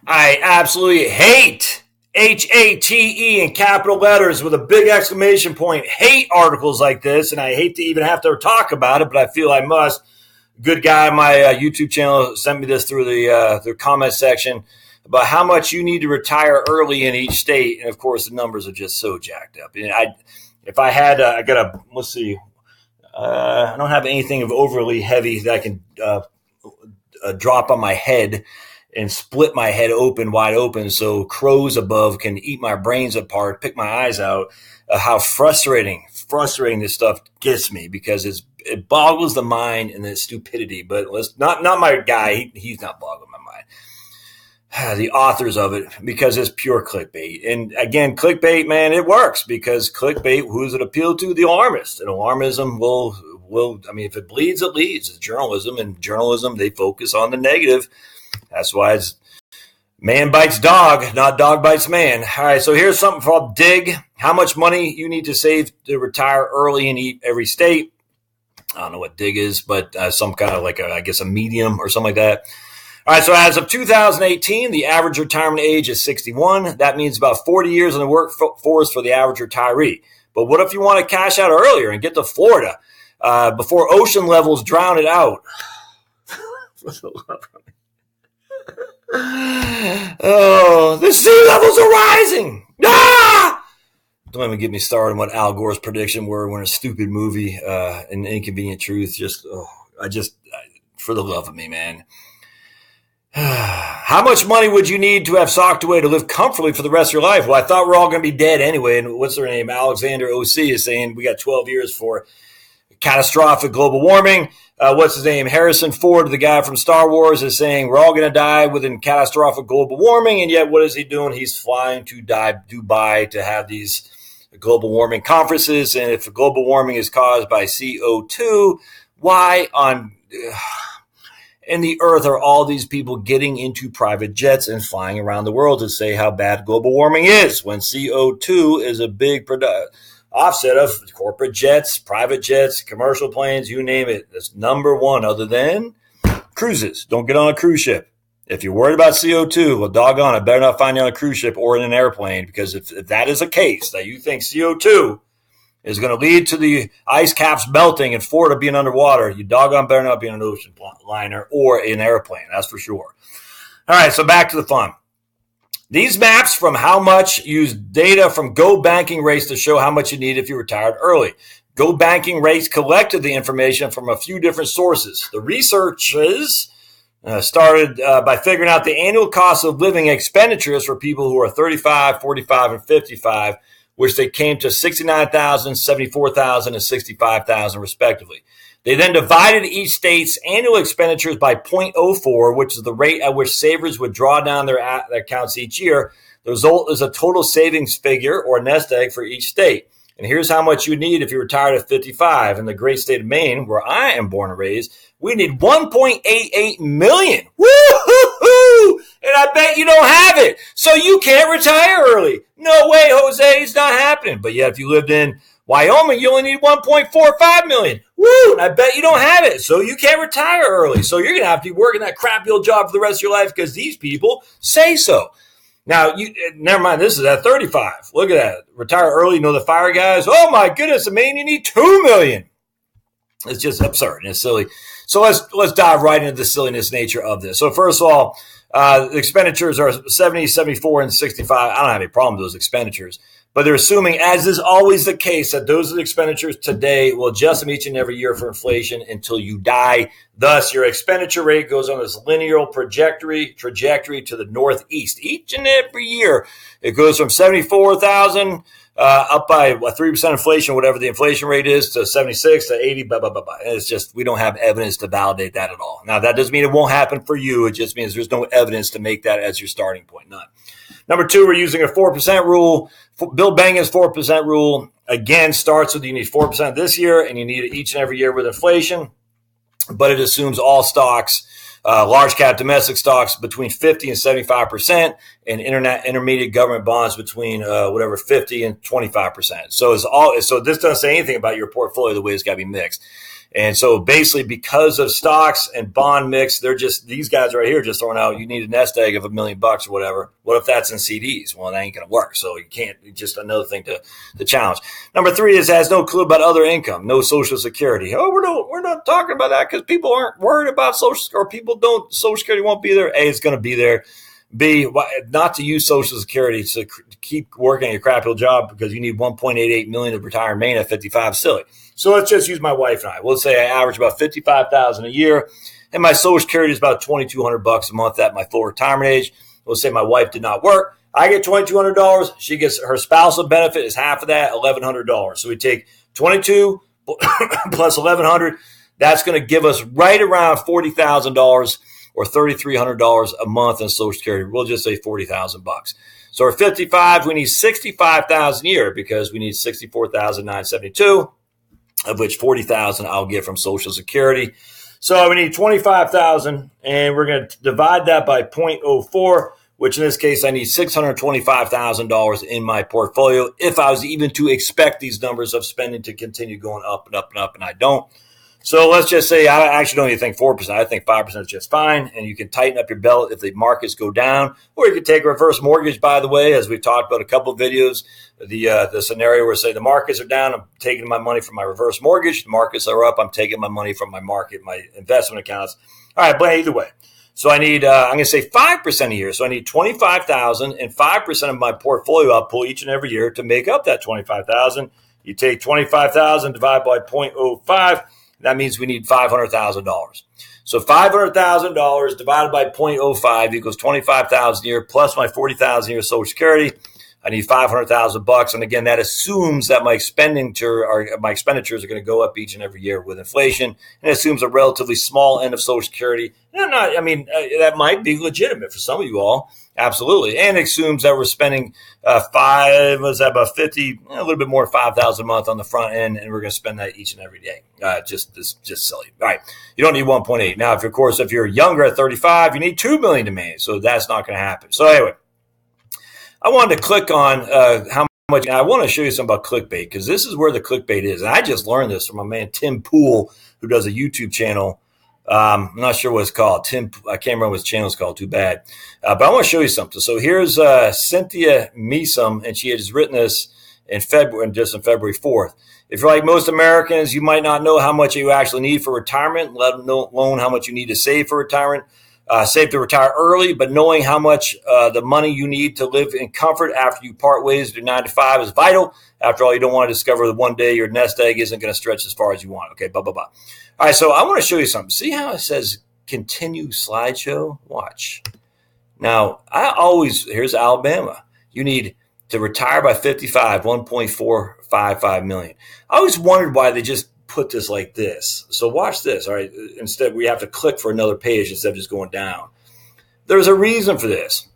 I absolutely hate HATE in capital letters with a big exclamation point. Hate articles like this, and I hate to even have to talk about it, but I feel I must. Good guy on my YouTube channel sent me this through the comment section about how much you need to retire early in each state, and of course the numbers are just so jacked up. And if I had, I got a let's see, I don't have anything of overly heavy that I can drop on my head and split my head open, wide open, so crows above can eat my brains apart, pick my eyes out. How frustrating this stuff gets me, because it boggles the mind and the stupidity. But let's not my guy. He's not boggling my mind. The authors of it, because it's pure clickbait. And again, clickbait, man, it works because clickbait. Who does it appeal to? The alarmist. And alarmism will. I mean, if it bleeds, it leads. It's journalism, and journalism, they focus on the negative. That's why it's man bites dog, not dog bites man. All right, so here's something called Dig. How much money you need to save to retire early in every state. I don't know what Dig is, but some kind of like, I guess, a medium or something like that. All right, so as of 2018, the average retirement age is 61. That means about 40 years in the workforce for the average retiree. But what if you want to cash out earlier and get to Florida before ocean levels drown it out? Oh, the sea levels are rising. Ah! Don't even get me started on what Al Gore's prediction were when a stupid movie, An Inconvenient Truth. For the love of me, man. How much money would you need to have socked away to live comfortably for the rest of your life? Well, I thought we're all going to be dead anyway. And what's her name? Alexander OC is saying we got 12 years for catastrophic global warming. What's his name? Harrison Ford, the guy from Star Wars, is saying we're all going to die within catastrophic global warming. And yet what is he doing? He's flying to Dubai to have these global warming conferences. And if global warming is caused by CO2, why in the earth are all these people getting into private jets and flying around the world to say how bad global warming is when CO2 is a big offset of corporate jets, private jets, commercial planes, you name it? That's number one, other than cruises. Don't get on a cruise ship. If you're worried about CO2, well, doggone it, better not find you on a cruise ship or in an airplane, because if that is a case, that you think CO2 is going to lead to the ice caps melting and Florida being underwater, you doggone better not be on an ocean liner or an airplane. That's for sure. All right, so back to the fun. These maps from how much use data from Go Banking Rates to show how much you need if you retired early. Go Banking Rates collected the information from a few different sources. The researchers started by figuring out the annual cost of living expenditures for people who are 35, 45, and 55, which they came to $69,000, $74,000, and $65,000 respectively. They then divided each state's annual expenditures by 0.04, which is the rate at which savers would draw down their accounts each year. The result is a total savings figure, or nest egg, for each state. And here's how much you need if you retired at 55. In the great state of Maine, where I am born and raised, we need $1.88 million. Woo-hoo-hoo! And I bet you don't have it. So you can't retire early. No way, Jose. It's not happening. But yet, if you lived in Wyoming, you only need $1.45 million. Woo! And I bet you don't have it. So you can't retire early. So you're going to have to be working that crappy old job for the rest of your life because these people say so. Now, never mind, this is at 35. Look at that. Retire early, you know the fire guys. Oh, my goodness, I mean, you need $2 million. It's just absurd and it's silly. So let's dive right into the silliness nature of this. So first of all, the expenditures are 70, 74, and 65. I don't have any problem with those expenditures. But they're assuming, as is always the case, that those are the expenditures today will adjust them each and every year for inflation until you die. Thus, your expenditure rate goes on this linear trajectory to the northeast. Each and every year, it goes from 74,000 up by 3% inflation, whatever the inflation rate is, to 76 to 80, blah, blah, blah, blah. And it's just, we don't have evidence to validate that at all. Now, that doesn't mean it won't happen for you. It just means there's no evidence to make that as your starting point. None. Number two, we're using a 4% rule. Bill Bengen's 4% rule, again, starts with you need 4% this year, and you need it each and every year with inflation. But it assumes all stocks, large cap domestic stocks between 50 and 75%, and intermediate government bonds between 50 and 25%. So this doesn't say anything about your portfolio the way it's got to be mixed. And so basically because of stocks and bond mix, they're just, these guys right here just throwing out, you need a nest egg of $1 million or whatever. What if that's in CDs? Well, that ain't going to work. So you can't, just another thing to challenge. Number 3 is has no clue about other income, no Social Security. Oh, we're not talking about that because people aren't worried about Social Security, or people don't, Social Security won't be there. A, it's going to be there. B, not to use Social Security to keep working your crappy job because you need $1.88 million to retire in Maine at 55. Silly. So let's just use my wife and I. We'll say I average about $55,000 a year, and my Social Security is about $2,200 a month at my full retirement age. We'll say my wife did not work. I get $2,200. She gets her spousal benefit is half of that, $1,100. So we take 22 plus 1,100. That's going to give us right around $40,000 or $3,300 a month in Social Security. We'll just say $40,000. So at 55, we need $65,000 a year because we need $64,972, of which $40,000 I'll get from Social Security. So we need $25,000, and we're going to divide that by 0.04, which in this case I need $625,000 in my portfolio if I was even to expect these numbers of spending to continue going up and up and up, and I don't. So let's just say I actually don't even think 4%. I think 5% is just fine, and you can tighten up your belt if the markets go down, or you can take a reverse mortgage, by the way, as we've talked about a couple of videos, the scenario where, say, the markets are down, I'm taking my money from my reverse mortgage. The markets are up, I'm taking my money from my investment accounts. All right, but either way. So I need, I'm going to say 5% a year. So I need $25,000, and 5% of my portfolio I'll pull each and every year to make up that $25,000. You take $25,000 divided by 0.05. That means we need $500,000. So $500,000 divided by 0.05 equals $25,000 a year plus my $40,000 a year Social Security. I need $500,000. And again, that assumes that my expenditures are going to go up each and every year with inflation, and assumes a relatively small end of Social Security. And that might be legitimate for some of you all. Absolutely. And it assumes that we're spending a little bit more, 5,000 a month on the front end, and we're going to spend that each and every day. Just silly. All right. You don't need 1.8. Now, if you're younger at 35, you need 2 million to manage. So that's not going to happen. So anyway, I wanted to click on how much. I want to show you something about ClickBait, because this is where the ClickBait is. And I just learned this from my man Tim Pool, who does a YouTube channel. I'm not sure what it's called. Tim, I can't remember what his channel is called. Too bad. But I want to show you something. So here's Cynthia Meesum, and she has written this in February 4th. If you're like most Americans, you might not know how much you actually need for retirement, let alone how much you need to save for retirement. Save to retire early, but knowing how much the money you need to live in comfort after you part ways with your 9 to 5 is vital. After all, you don't want to discover that one day your nest egg isn't going to stretch as far as you want. Okay, blah, blah, blah. All right, so I want to show you something. See how it says continue slideshow? Watch. Now, here's Alabama. You need to retire by 55, $1.455 million. I always wondered why they just put this like this. So watch this. All right. Instead, we have to click for another page instead of just going down. There's a reason for this.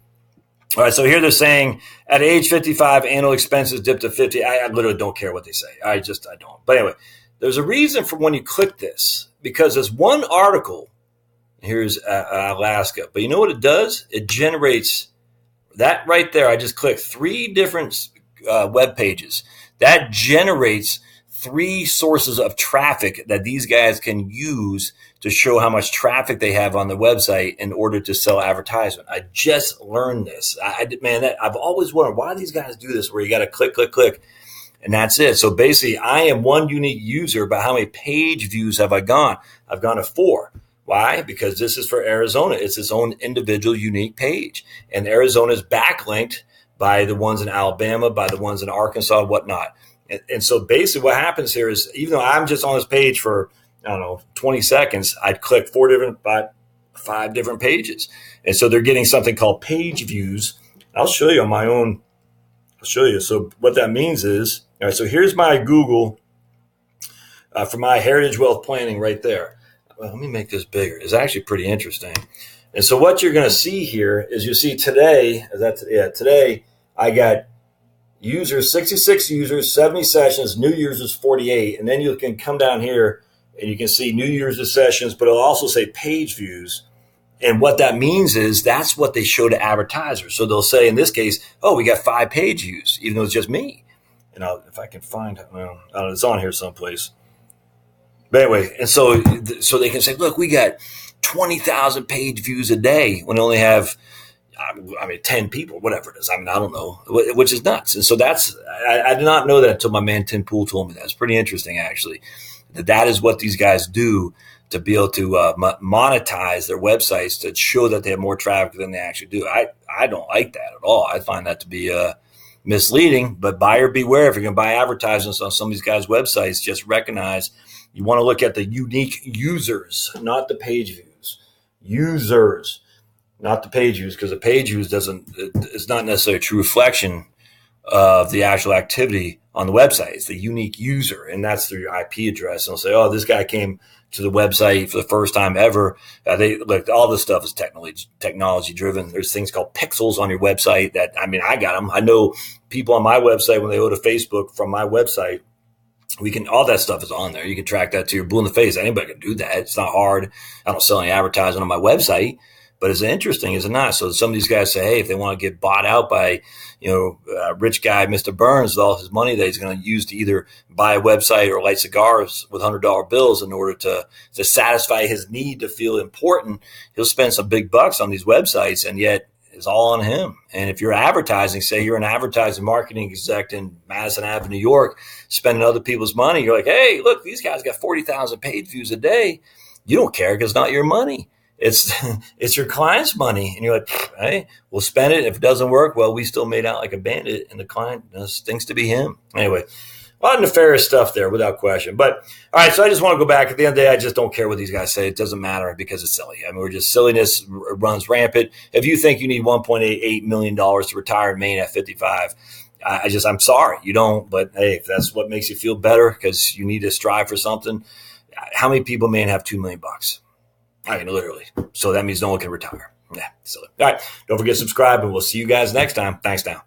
All right. So here they're saying at age 55, annual expenses dip to 50. I literally don't care what they say. I don't. But anyway, there's a reason for when you click this, because there's one article. Here's Alaska. But you know what it does? It generates that right there. I just clicked 3 different web pages. That generates 3 sources of traffic that these guys can use to show how much traffic they have on the website in order to sell advertisement. I just learned this. I've always wondered why these guys do this, where you got to click, and that's it. So basically, I am one unique user, but how many page views have I gone? I've gone to 4. Why? Because this is for Arizona. It's its own individual unique page, and Arizona is backlinked by the ones in Alabama, by the ones in Arkansas, whatnot. And so basically what happens here is, even though I'm just on this page for, 20 seconds, I'd click 5 different pages. And so they're getting something called page views. I'll show you on my own. I'll show you. So what that means is, all right, so here's my Google for my Heritage Wealth Planning right there. Well, let me make this bigger. It's actually pretty interesting. And so what you're going to see here is, you see today I got users, 66 users, 70 sessions, new users 48. And then you can come down here and you can see new users sessions, but it'll also say page views. And what that means is that's what they show to advertisers. So they'll say, in this case, oh, we got 5 page views, even though it's just me. And if I can find it, it's on here someplace. But anyway, and so they can say, look, we got 20,000 page views a day when they only have, 10 people, whatever it is. I don't know, which is nuts. And so I did not know that until my man Tim Pool told me that. It's pretty interesting, actually, that is what these guys do to be able to monetize their websites to show that they have more traffic than they actually do. I don't like that at all. I find that to be misleading, but buyer beware. If you're going to buy advertisements on some of these guys' websites, just recognize you want to look at the unique users, not the page views. Users, not the page views, because the page views is not necessarily a true reflection of the actual activity on the website. It's the unique user, and that's their IP address. And they'll say, oh, this guy came to the website for the first time ever. All this stuff is technology driven. There's things called pixels on your website that, I got them. I know people on my website, when they go to Facebook from my website, all that stuff is on there. You can track that to your blue in the face. Anybody can do that. It's not hard. I don't sell any advertising on my website, but it's interesting, is it not? So some of these guys say, hey, if they want to get bought out by, rich guy, Mr. Burns, with all his money that he's going to use to either buy a website or light cigars with $100 bills in order to satisfy his need to feel important, he'll spend some big bucks on these websites, and yet it's all on him. And if you're advertising, say you're an advertising marketing exec in Madison Avenue, New York, spending other people's money, you're like, hey, look, these guys got 40,000 page views a day. You don't care because it's not your money. It's your client's money. And you're like, hey, we'll spend it. If it doesn't work, well, we still made out like a bandit, and the client thinks to be him. Anyway, a lot of nefarious stuff there without question. But all right, so I just want to go back. At the end of the day, I just don't care what these guys say. It doesn't matter because it's silly. Silliness runs rampant. If you think you need $1.88 million to retire in Maine at 55, I'm sorry, you don't. But hey, if that's what makes you feel better because you need to strive for something, how many people in Maine have $2 million? Literally. So that means no one can retire. Yeah, silly. All right, don't forget to subscribe, and we'll see you guys next time. Thanks now.